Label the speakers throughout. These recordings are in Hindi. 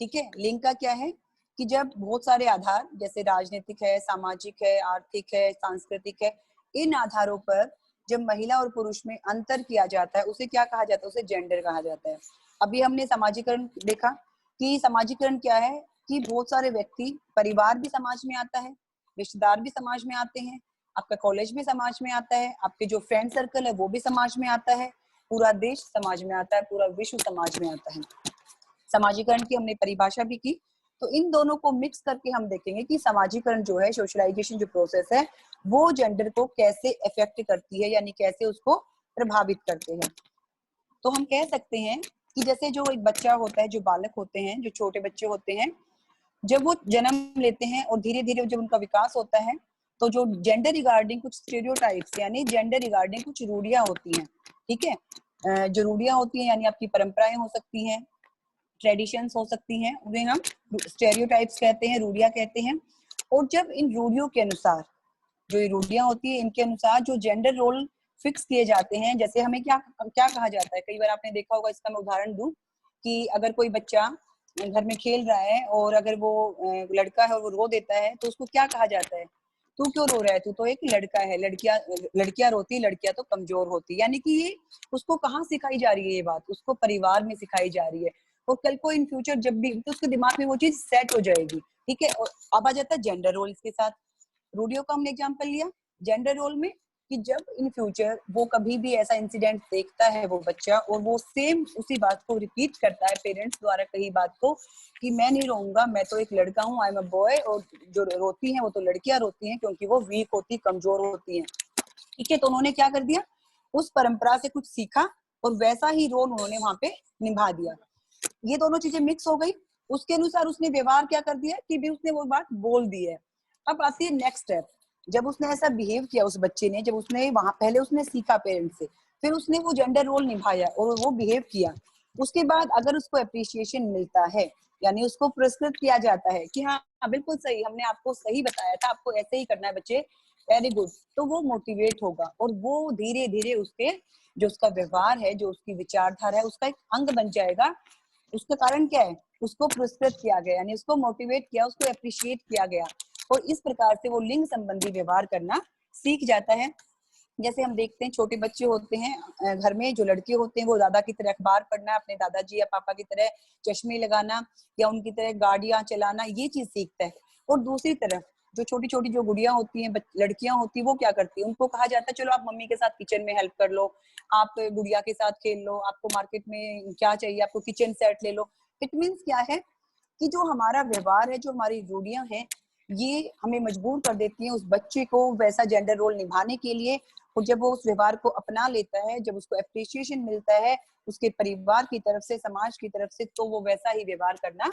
Speaker 1: ठीक है। लिंग का क्या है कि जब बहुत सारे आधार जैसे राजनीतिक है, सामाजिक है, आर्थिक है, सांस्कृतिक है, इन आधारों पर जब महिला और पुरुष में अंतर किया जाता है उसे क्या कहा जाता है? उसे जेंडर कहा जाता है। अभी हमने समाजीकरण देखा कि समाजीकरण क्या है कि बहुत सारे व्यक्ति, परिवार भी समाज में आता है, रिश्तेदार भी समाज में आते हैं, आपका कॉलेज भी समाज में आता है, आपके जो फ्रेंड सर्कल है वो भी समाज में आता है, पूरा देश समाज में आता है, पूरा विश्व समाज में आता है। समाजीकरण की हमने परिभाषा भी की। तो इन दोनों को मिक्स करके हम देखेंगे कि समाजीकरण जो है, सोशलाइजेशन जो प्रोसेस है, वो जेंडर को कैसे इफेक्ट करती है, यानी कैसे उसको प्रभावित करते हैं। तो हम कह सकते हैं कि जैसे जो एक बच्चा होता है, जो बालक होते हैं, जो छोटे बच्चे होते हैं, जब वो जन्म लेते हैं और धीरे धीरे जब उनका विकास होता है, तो जो जेंडर रिगार्डिंग कुछ स्टेरियोटाइप्स यानी जेंडर रिगार्डिंग कुछ रूढ़ियां होती हैं, ठीक है। जो रूढ़ियां होती हैं यानी आपकी परंपराएं हो सकती हैं, ट्रेडिशंस हो सकती हैं, उन्हें हम स्टेरियोटाइप्स कहते हैं, रूढ़ियां कहते हैं। और जब इन रूढ़ियों के अनुसार, जो ये रूढ़ियां होती है, इनके अनुसार जो जेंडर रोल फिक्स किए जाते हैं, जैसे हमें क्या क्या कहा जाता है, कई बार आपने देखा होगा, इसका मैं उदाहरण दूं कि अगर कोई बच्चा घर में खेल रहा है और अगर वो लड़का है और वो रो देता है, तो उसको क्या कहा जाता है? तू क्यों रो रहा है? तू तो एक लड़का है। लड़कियां रोती, लड़कियां तो कमजोर होती। यानी कि ये उसको कहाँ सिखाई जा रही है? ये बात उसको परिवार में सिखाई जा रही है। और कल को इन फ्यूचर जब भी, तो उसके दिमाग में वो चीज सेट हो जाएगी। ठीक है। और अब आ जाता है जेंडर रोल के साथ। रूडियो का हमने एग्जाम्पल लिया जेंडर रोल में, कि जब इन फ्यूचर वो कभी भी ऐसा इंसिडेंट देखता है वो बच्चा, और वो सेम उसी बात को रिपीट करता है पेरेंट्स द्वारा कही बात को, कि मैं नहीं रोऊंगा, मैं तो एक लड़का हूँ, आई एम अ बॉय, और जो रोती हैं वो तो लड़कियां रोती हैं क्योंकि वो वीक होती, कमजोर होती हैं। ठीक है। तो उन्होंने क्या कर दिया, उस परंपरा से कुछ सीखा और वैसा ही रोल उन्होंने वहां पे निभा दिया। ये दोनों चीजें मिक्स हो गई। उसके अनुसार उसने व्यवहार क्या कर दिया कि भी उसने वो बात बोल दी है। अब आती है नेक्स्ट स्टेप। जब उसने ऐसा बिहेव किया उस बच्चे ने, जब उसने वहां पहले उसने सीखा पेरेंट्स से, फिर उसने वो जेंडर रोल निभाया और वो बिहेव किया, उसके बाद अगर उसको अप्रिसिएशन मिलता है, यानी उसको पुरस्कृत किया जाता है कि हाँ बिल्कुल सही, हमने आपको सही बताया था, आपको ऐसे ही करना है बच्चे, वेरी गुड, तो वो मोटिवेट होगा और वो धीरे धीरे उसके जो उसका व्यवहार है, जो उसकी विचारधारा है, उसका एक अंग बन जाएगा। उसका कारण क्या है? उसको पुरस्कृत किया गया, यानी उसको मोटिवेट किया, उसको अप्रिशिएट किया गया, और इस प्रकार से वो लिंग संबंधी व्यवहार करना सीख जाता है। जैसे हम देखते हैं छोटे बच्चे होते हैं घर में, जो लड़के होते हैं वो दादा की तरह अखबार पढ़ना, अपने दादाजी या पापा की तरह चश्मे लगाना या उनकी तरह गाड़ियां चलाना, ये चीज सीखता है। और दूसरी तरफ जो छोटी छोटी जो गुड़ियां होती हैं, लड़कियां होती है, वो क्या करती है? उनको कहा जाता है चलो आप मम्मी के साथ किचन में हेल्प कर लो, आप गुड़िया के साथ खेल लो, आपको मार्केट में क्या चाहिए, आपको किचन सेट ले लो। इट मीन्स क्या है कि जो हमारा व्यवहार है, जो हमारी रूढ़ियां हैं, ये हमें मजबूर कर देती हैं उस बच्चे को वैसा जेंडर रोल निभाने के लिए। और जब वो उस व्यवहार को अपना लेता है, जब उसको एप्रिसिएशन मिलता है उसके परिवार की तरफ से, समाज की तरफ से, तो वो वैसा ही व्यवहार करना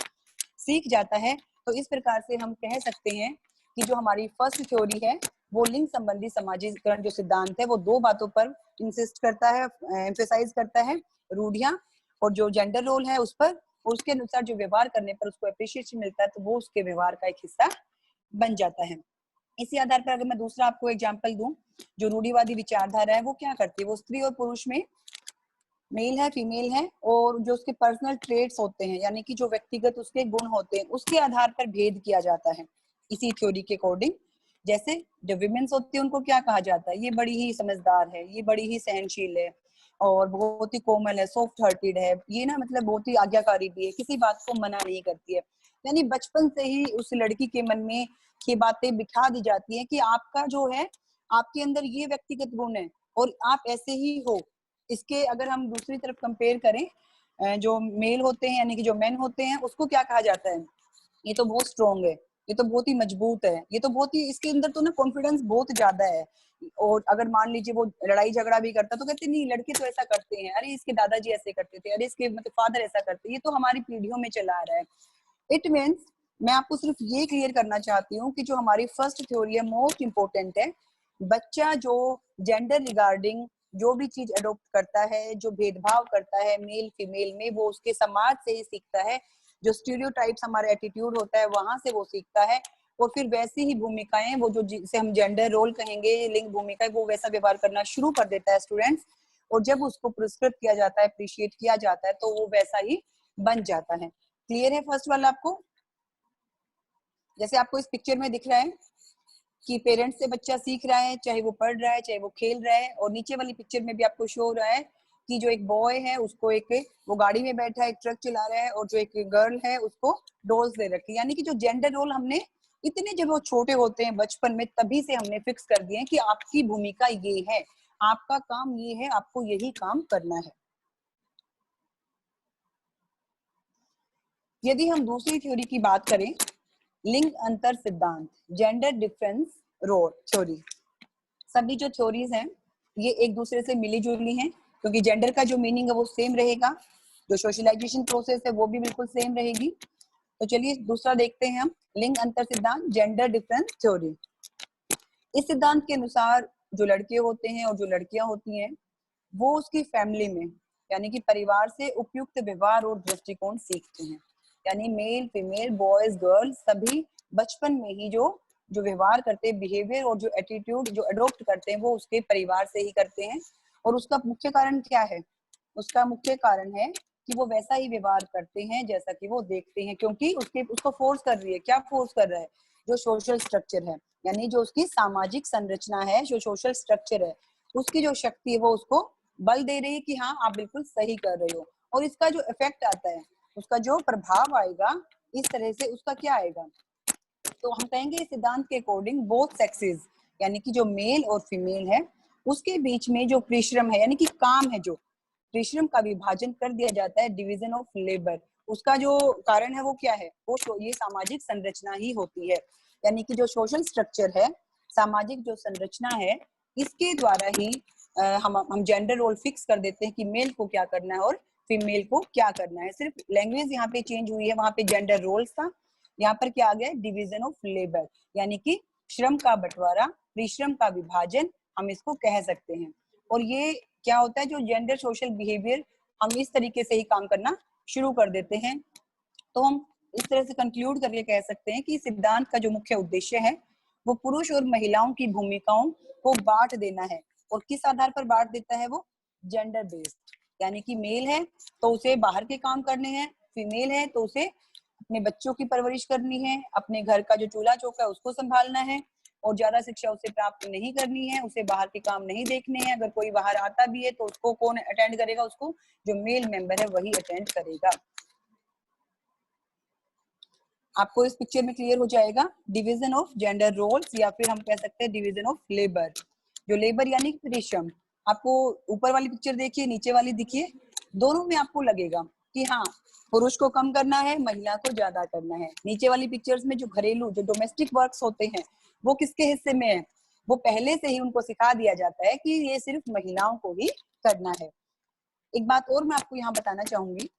Speaker 1: सीख जाता है। तो इस प्रकार से हम कह सकते हैं कि जो हमारी फर्स्ट थ्योरी है, वो लिंग संबंधी समाजीकरण जो सिद्धांत है, वो दो बातों पर इंसिस्ट करता है, एम्फेसाइज करता है, रूढ़ियां और जो जेंडर रोल है उस पर, और उसके अनुसार जो व्यवहार करने पर उसको अप्रिशिएशन मिलता है, तो वो उसके व्यवहार का एक हिस्सा बन जाता है। इसी आधार पर अगर मैं दूसरा आपको एग्जाम्पल दूं, जो रूढ़िवादी विचारधारा है वो क्या करती है, वो स्त्री और पुरुष में, मेल है फीमेल है, और जो उसके पर्सनल ट्रेट्स होते हैं, यानी कि जो व्यक्तिगत उसके गुण होते हैं, उसके आधार पर भेद किया जाता है इसी थ्योरी के अकॉर्डिंग। जैसे जो विमेन्स होती है उनको क्या कहा जाता है? ये बड़ी ही समझदार है, ये बड़ी ही सहनशील है और बहुत ही कोमल है, सॉफ्ट हार्टेड है, ये ना मतलब बहुत ही आज्ञाकारी भी है, किसी बात को मना नहीं करती है। यानी बचपन से ही उस लड़की के मन में ये बातें बिठा दी जाती है कि आपका जो है, आपके अंदर ये व्यक्तिगत गुण है और आप ऐसे ही हो। इसके अगर हम दूसरी तरफ कंपेयर करें, जो मेल होते हैं यानी कि जो मेन होते हैं, उसको क्या कहा जाता है? ये तो बहुत स्ट्रॉन्ग है, ये तो बहुत ही मजबूत है, ये तो बहुत ही, इसके अंदर तो ना कॉन्फिडेंस बहुत ज्यादा है। और अगर मान लीजिए वो लड़ाई झगड़ा भी करता तो कहते नहीं, लड़के तो ऐसा करते हैं, अरे इसके दादाजी ऐसे करते थे, अरे इसके मतलब फादर ऐसा करते, ये तो हमारी पीढ़ियों में चला आ रहा है। इट मीन्स, मैं आपको सिर्फ ये क्लियर करना चाहती हूँ कि जो हमारी फर्स्ट थ्योरी है मोस्ट इंपोर्टेंट है। बच्चा जो जेंडर रिगार्डिंग जो भी चीज अडोप्ट करता है, जो भेदभाव करता है मेल फीमेल में, वो उसके समाज से ही सीखता है। जो स्टीरियोटाइप्स हमारा एटीट्यूड होता है वहां से वो सीखता है, और फिर वैसी ही भूमिकाएं, वो जो जिसे हम जेंडर रोल कहेंगे, लिंग भूमिका, वो वैसा व्यवहार करना शुरू कर देता है स्टूडेंट्स। और जब उसको पुरस्कृत किया जाता है, अप्रिशिएट किया जाता है, तो वो वैसा ही बन जाता है। क्लियर है फर्स्ट वाला आपको? जैसे आपको इस पिक्चर में दिख रहा है कि पेरेंट्स से बच्चा सीख रहा है, चाहे वो पढ़ रहा है चाहे वो खेल रहा है, और नीचे वाली पिक्चर में भी आपको शो हो रहा है कि जो एक बॉय है उसको एक वो गाड़ी में बैठा है, एक ट्रक चला रहा है, और जो एक गर्ल है उसको डोल्स दे रखी है। यानी कि जो जेंडर रोल हमने इतने जब वो छोटे होते हैं बचपन में तभी से हमने फिक्स कर दिए हैं कि आपकी भूमिका ये है, आपका काम ये है, आपको यही काम करना है। यदि हम दूसरी थ्योरी की बात करें, लिंग अंतर सिद्धांत, जेंडर डिफरेंस रोल थ्योरी, सभी जो थ्योरीज हैं ये एक दूसरे से मिली जुली हैं, क्योंकि जेंडर का जो मीनिंग है वो सेम रहेगा, जो सोशलाइजेशन प्रोसेस है वो भी बिल्कुल सेम रहेगी। तो चलिए दूसरा देखते हैं हम, लिंग अंतर सिद्धांत, जेंडर डिफरेंस थ्योरी। इस सिद्धांत के अनुसार जो लड़के होते हैं और जो लड़कियां होती हैं वो उसकी फैमिली में यानी कि परिवार से उपयुक्त व्यवहार और दृष्टिकोण सीखते हैं। यानी मेल फीमेल बॉयज गर्ल्स सभी बचपन में ही जो जो व्यवहार करते हैं, बिहेवियर और जो एटीट्यूड जो अडॉप्ट करते हैं वो उसके परिवार से ही करते हैं। और उसका मुख्य कारण क्या है? उसका मुख्य कारण है कि वो वैसा ही व्यवहार करते हैं जैसा कि वो देखते हैं, क्योंकि उसको फोर्स कर रही है। क्या फोर्स कर रहा है? जो सोशल स्ट्रक्चर है, यानी जो उसकी सामाजिक संरचना है, जो सोशल स्ट्रक्चर है, उसकी जो शक्ति है वो उसको बल दे रही है कि हाँ आप बिल्कुल सही कर रहे हो। और इसका जो इफेक्ट आता है, उसका जो प्रभाव आएगा, इस तरह से उसका क्या आएगा, तो हम कहेंगे इस सिद्धांत के अकॉर्डिंग बोथ सेक्सेस यानी कि जो मेल और फीमेल है उसके बीच में जो परिश्रम है यानी कि काम है, जो परिश्रम का विभाजन कर दिया जाता है, डिवीजन ऑफ लेबर। उसका जो कारण है वो क्या है? वो ये सामाजिक संरचना ही होती है। यानी कि जो सोशल स्ट्रक्चर है, सामाजिक जो संरचना है, इसके द्वारा ही हम जेंडर रोल फिक्स कर देते हैं कि मेल को क्या करना है और फीमेल को क्या करना है। सिर्फ लैंग्वेज यहाँ पे चेंज हुई है, वहां पे जेंडर रोल्स था, यहाँ पर क्या आ गया? डिवीजन ऑफ लेबर, यानी कि श्रम का बंटवारा, परिश्रम का विभाजन हम इसको कह सकते हैं। और ये क्या होता है, जो जेंडर सोशल बिहेवियर हम इस तरीके से ही काम करना शुरू कर देते हैं। तो हम इस तरह से कंक्लूड करके कह सकते हैं कि सिद्धांत का जो मुख्य उद्देश्य है वो पुरुष और महिलाओं की भूमिकाओं को बांट देना है। और किस आधार पर बांट देता है वो? जेंडर बेस्ड, यानी कि मेल है तो उसे बाहर के काम करने हैं, फीमेल है तो उसे अपने बच्चों की परवरिश करनी है, अपने घर का जो चूल्हा चौका है उसको संभालना है, और ज्यादा शिक्षा उसे प्राप्त नहीं करनी है, उसे बाहर के काम नहीं देखने हैं। अगर कोई बाहर आता भी है तो उसको कौन अटेंड करेगा? उसको जो मेल मेंबर है वही अटेंड करेगा। आपको इस पिक्चर में क्लियर हो जाएगा डिवीजन ऑफ जेंडर रोल्स, या फिर हम कह सकते हैं डिवीजन ऑफ लेबर। जो लेबर यानी परिश्रम, आपको ऊपर वाली पिक्चर देखिए, नीचे वाली दिखिए, दोनों में आपको लगेगा कि हाँ पुरुष को कम करना है, महिला को ज्यादा करना है। नीचे वाली पिक्चर्स में जो घरेलू जो डोमेस्टिक वर्क्स होते हैं वो किसके हिस्से में है? वो पहले से ही उनको सिखा दिया जाता है कि ये सिर्फ महिलाओं को ही करना है। एक बात और मैं आपको यहाँ बताना चाहूंगी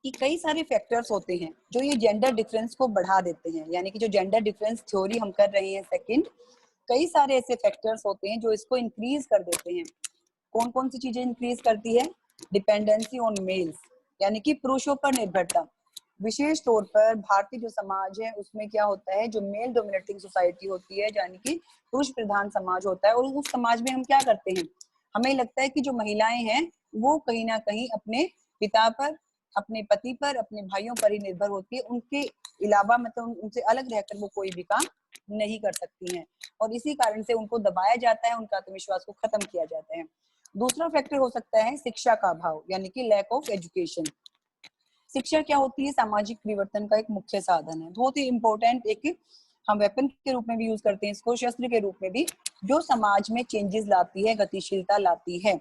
Speaker 1: कि कई सारे फैक्टर्स होते हैं जो ये जेंडर डिफरेंस को बढ़ा देते हैं। यानी कि जो जेंडर डिफरेंस थ्योरी हम कर रहे हैं सेकंड, कई सारे ऐसे फैक्टर्स होते हैं जो इसको इंक्रीज कर देते हैं। कौन कौन सी चीजें इंक्रीज करती है? डिपेंडेंसी ऑन मेल्स, यानी कि पुरुषों पर निर्भरता। विशेष तौर पर भारतीय जो समाज है उसमें क्या होता है, जो मेल डोमिनेटिंग सोसाइटी होती है, यानी कि पुरुष प्रधान समाज होता है, और उस समाज में हम क्या करते हैं, हमें लगता है कि जो महिलाएं हैं वो कहीं ना कहीं अपने पिता पर, अपने पति पर, अपने भाइयों पर ही निर्भर होती है, उनके अलावा मतलब उनसे अलग रहकर वो कोई भी काम नहीं कर सकती हैं, और इसी कारण से उनको दबाया जाता है, उनका आत्मविश्वास को खत्म किया जाता है। दूसरा फैक्टर हो सकता है शिक्षा का अभाव, यानी कि लैक ऑफ एजुकेशन। शिक्षा क्या होती है? सामाजिक परिवर्तन का एक मुख्य साधन है, बहुत ही इंपॉर्टेंट, एक हम वेपन के रूप में भी यूज करते हैं इसको, शस्त्र के रूप में भी, जो समाज में चेंजेस लाती है, गतिशीलता लाती है।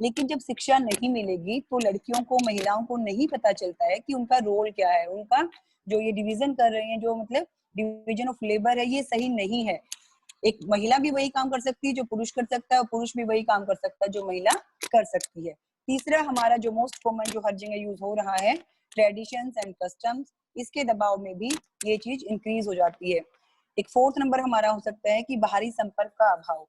Speaker 1: लेकिन जब शिक्षा नहीं मिलेगी तो लड़कियों को, महिलाओं को नहीं पता चलता है कि उनका रोल क्या है, उनका जो ये डिवीजन कर रहे हैं, जो मतलब डिवीजन ऑफ लेबर है, ये सही नहीं है। एक महिला भी वही काम कर सकती है जो पुरुष कर सकता है, और पुरुष भी वही काम कर सकता है जो महिला कर सकती है। तीसरा हमारा जो मोस्ट कॉमन जो हर जगह यूज हो रहा है, ट्रेडिशंस एंड कस्टम्स, इसके दबाव में भी ये चीज इंक्रीज हो जाती है। एक फोर्थ नंबर हमारा हो सकता है कि बाहरी संपर्क का अभाव,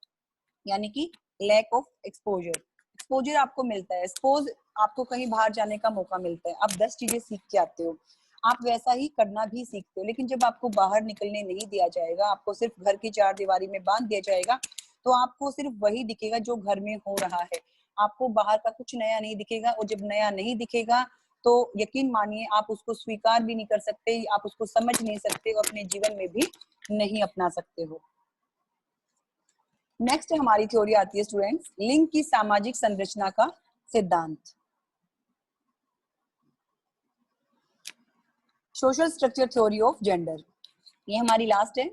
Speaker 1: यानी कि लैक ऑफ एक्सपोजर। एक्सपोजर आपको मिलता है, सपोज आपको कहीं बाहर जाने का मौका मिलता है, आप 10 चीजें सीख के आते हो, आप वैसा ही करना भी सीखते हो, लेकिन जब आपको बाहर निकलने नहीं दिया जाएगा, आपको सिर्फ घर की चार दीवारी में बांध दिया जाएगा, तो आपको सिर्फ वही दिखेगा जो घर में हो रहा है, आपको बाहर का कुछ नया नहीं दिखेगा। और जब नया नहीं दिखेगा तो यकीन मानिए आप उसको स्वीकार भी नहीं कर सकते, आप उसको समझ नहीं सकते और अपने जीवन में भी नहीं अपना सकते हो। नेक्स्ट हमारी थ्योरी आती है स्टूडेंट्स, लिंग की सामाजिक संरचना का सिद्धांत। Social structure theory of gender, ये हमारी लास्ट है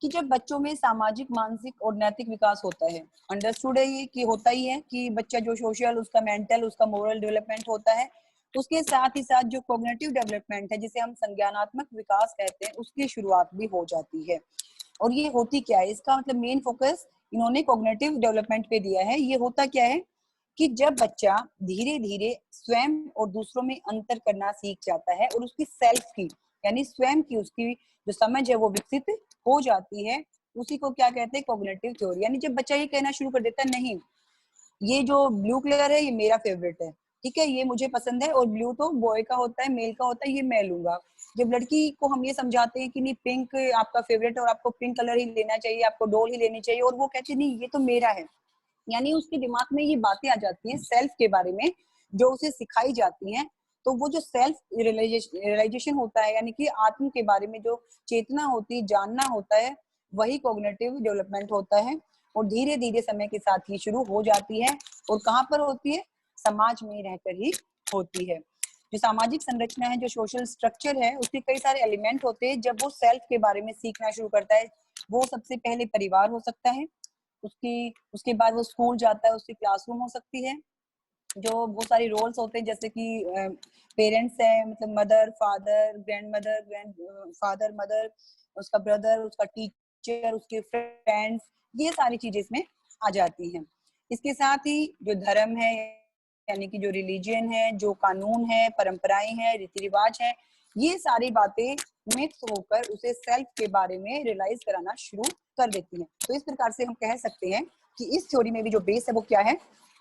Speaker 1: कि जब बच्चों में सामाजिक, मानसिक और नैतिक विकास होता है, अंडरस्टूड है ये कि होता ही है कि बच्चा जो सोशल, उसका मेंटल, उसका मोरल डेवलपमेंट होता है, उसके साथ ही साथ जो कॉग्निटिव डेवलपमेंट है जिसे हम संज्ञानात्मक विकास कहते हैं, उसकी शुरुआत भी हो जाती है। और ये होती क्या है, इसका मतलब मेन फोकस इन्होंने कॉग्निटिव डेवलपमेंट पे दिया है। ये होता क्या है कि जब बच्चा धीरे धीरे स्वयं और दूसरों में अंतर करना सीख जाता है और उसकी सेल्फ की यानी स्वयं की उसकी जो समझ है वो विकसित हो जाती है, उसी को क्या कहते हैं, कॉग्निटिव थ्योरी। यानी जब बच्चा ये कहना शुरू कर देता है, नहीं ये जो ब्लू कलर है ये मेरा फेवरेट है, ठीक है, ये मुझे पसंद है, और ब्लू तो बॉय का होता है, मेल का होता है, ये मैं लूंगा। जब लड़की को हम ये समझाते हैं कि नहीं पिंक आपका फेवरेट है और आपको पिंक कलर ही लेना चाहिए, आपको डॉल ही लेनी चाहिए, और वो कहती है नहीं ये तो मेरा है, यानी उसके दिमाग में ये बातें आ जाती हैं सेल्फ के बारे में जो उसे सिखाई जाती हैं। तो वो जो सेल्फ रियलाइजेशन होता है, यानी कि आत्म के बारे में जो चेतना होती है, जानना होता है, वही कॉग्निटिव डेवलपमेंट होता है। और धीरे धीरे समय के साथ ही शुरू हो जाती है। और कहाँ पर होती है, समाज में रहकर ही होती है। जो सामाजिक संरचना है, जो सोशल स्ट्रक्चर है, उसके कई सारे एलिमेंट होते हैं। जब वो सेल्फ के बारे में सीखना शुरू करता है, वो सबसे पहले परिवार हो सकता है, उसके बाद वो स्कूल जाता है, उसकी क्लासरूम हो सकती है, जो बहुत सारी रोल्स होते हैं जैसे कि पेरेंट्स है, मतलब mother father, grand mother, grand father mother, उसका ब्रदर, उसका टीचर, उसके फ्रेंड्स, ये सारी चीजें इसमें आ जाती हैं। इसके साथ ही जो धर्म है, यानी कि जो रिलीजियन है, जो कानून है, परंपराएं हैं, रीति रिवाज है, ये सारी बातें मिक्स होकर उसे सेल्फ के बारे में रियलाइज कराना शुरू कर देती हैं। तो इस प्रकार से हम कह सकते हैं कि इस थ्योरी में भी जो बेस है वो क्या है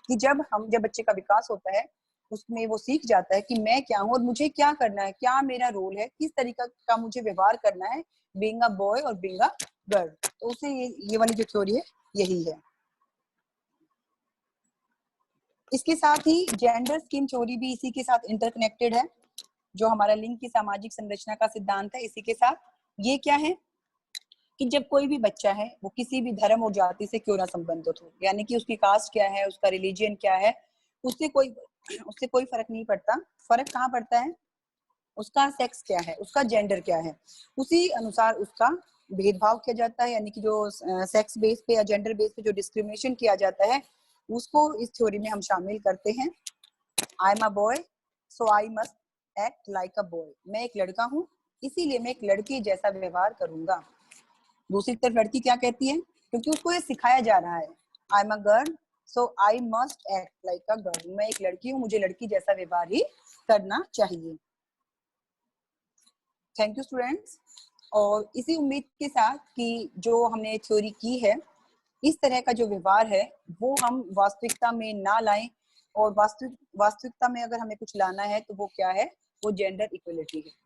Speaker 1: कि जब बच्चे का विकास होता है, उसमें वो सीख जाता है कि मैं क्या हूँ और मुझे क्या करना है, क्या मेरा रोल है, किस तरीका का मुझे व्यवहार करना है बीइंग अ बॉय और बीइंग अ गर्ल। तो उसे ये वाली जो थ्योरी है यही है। इसके साथ ही जेंडर स्कीम थ्योरी भी इसी के साथ इंटरकनेक्टेड है। जो हमारा लिंग की सामाजिक संरचना का सिद्धांत है, इसी के साथ ये क्या है कि जब कोई भी बच्चा है वो किसी भी धर्म और जाति से क्यों ना संबंधित हो, यानी कि उसकी कास्ट क्या है, उसका रिलीजियन क्या है, उससे कोई फर्क नहीं पड़ता। फर्क कहाँ पड़ता है, उसका सेक्स क्या है, उसका जेंडर क्या है, उसी अनुसार उसका भेदभाव किया जाता है। यानी कि जो सेक्स बेस पे या जेंडर बेस पे जो डिस्क्रिमिनेशन किया जाता है, उसको इस थ्योरी में हम शामिल करते हैं। I am a boy so I must act like a boy, मैं एक लड़का हूँ इसीलिए मैं एक लड़की जैसा व्यवहार करूंगा। दूसरी तरफ लड़की क्या कहती है, क्योंकि उसको ये सिखाया जा रहा है, I am a girl so I must act like a girl, मैं एक लड़की हूँ मुझे लड़की जैसा व्यवहार ही करना चाहिए। Thank you students. और इसी उम्मीद के साथ कि जो हमने थ्योरी की है, इस तरह का जो व्यवहार है वो हम वास्तविकता में ना लाएं, और वास्तविकता में अगर हमें कुछ लाना है तो वो क्या है, वो जेंडर इक्वलिटी है।